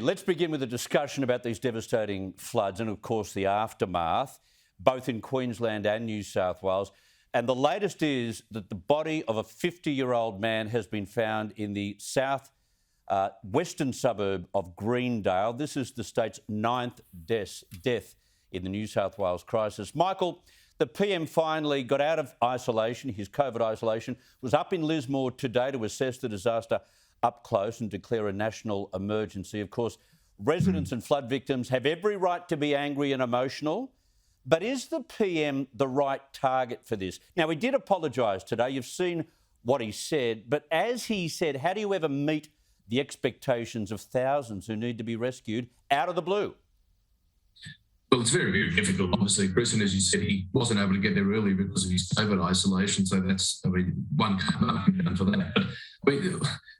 Let's begin with a discussion about these devastating floods and, of course, the aftermath, both in Queensland and New South Wales. And the latest is that the body of a 50-year-old man has been found in the western suburb of Greendale. This is the state's 9th death in the New South Wales crisis. Michael, the PM finally got out of isolation, his COVID isolation, was up in Lismore today to assess the disaster up close and declare a national emergency. Of course, residents and flood victims have every right to be angry and emotional, but is the PM the right target for this? Now, he did apologise today. You've seen what he said, but as he said, how do you ever meet the expectations of thousands who need to be rescued out of the blue? Well, it's very, very difficult, obviously, Chris, and as you said, he wasn't able to get there early because of his COVID isolation, so that's, one can't down for that. But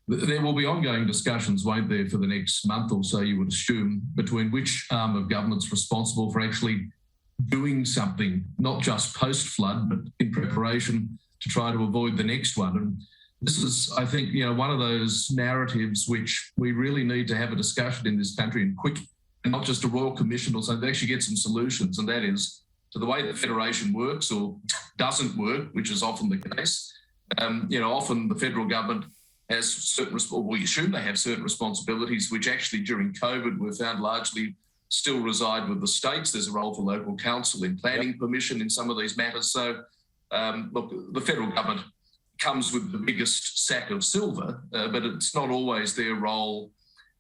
there will be ongoing discussions, won't there, for the next month or so, you would assume, between which arm of government's responsible for actually doing something, not just post-flood, but in preparation to try to avoid the next one. And this is, I think, one of those narratives which we really need to have a discussion in this country and quick, and not just a royal commission or something, to actually get some solutions, and that is to the way the Federation works or doesn't work, which is often the case. Often the federal government has certain, we assume they have certain responsibilities, which actually during COVID were found largely still reside with the states. There's a role for local council in planning permission in some of these matters. So, look, the federal government comes with the biggest sack of silver, but it's not always their role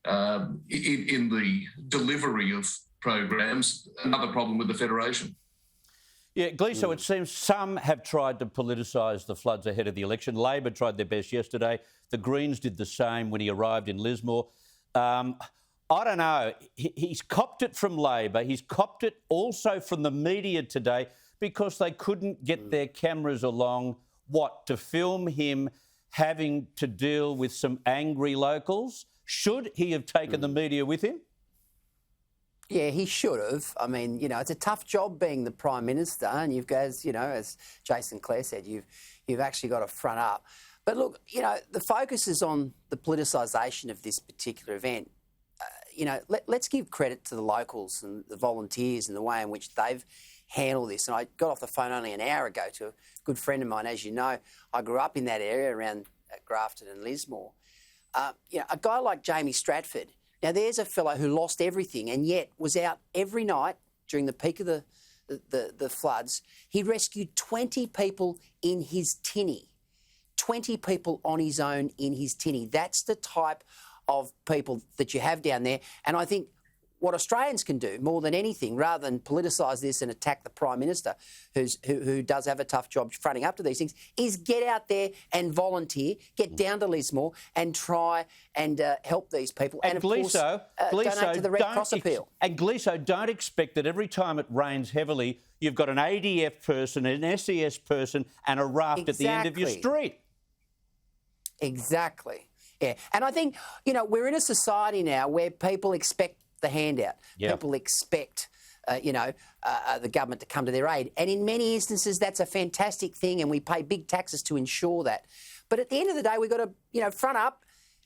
in the delivery of programs. Another problem with the Federation. Yeah, Gleeson, it seems some have tried to politicise the floods ahead of the election. Labor tried their best yesterday. The Greens did the same when he arrived in Lismore. I don't know. He's copped it from Labor. He's copped it also from the media today because they couldn't get their cameras along, to film him having to deal with some angry locals? Should he have taken the media with him? Yeah, he should have. I mean, it's a tough job being the Prime Minister, and you've got, as Jason Clare said, you've actually got to front up. But look, the focus is on the politicisation of this particular event. Let's give credit to the locals and the volunteers and the way in which they've handled this. And I got off the phone only an hour ago to a good friend of mine. As you know, I grew up in that area around Grafton and Lismore. A guy like Jamie Stratford. Now, there's a fellow who lost everything and yet was out every night during the peak of the floods. He rescued 20 people in his tinny, 20 people on his own in his tinny. That's the type of people that you have down there. And I think what Australians can do more than anything, rather than politicise this and attack the Prime Minister, who does have a tough job fronting up to these things, is get out there and volunteer, get down to Lismore and try and help these people. And of course, donate to the Red Cross appeal. And Gleeson, don't expect that every time it rains heavily, you've got an ADF person, an SES person and a raft at the end of your street. Exactly. Yeah. And I think, we're in a society now where people expect the handout. Yep. People expect, the government to come to their aid. And in many instances, that's a fantastic thing, and we pay big taxes to ensure that. But at the end of the day, we've got to, front up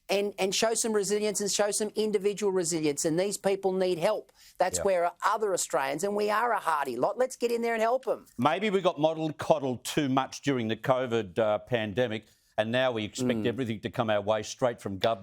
and show some resilience and show some individual resilience. And these people need help. That's where other Australians, and we are a hardy lot, let's get in there and help them. Maybe we got coddled too much during the COVID pandemic, and now we expect everything to come our way straight from government.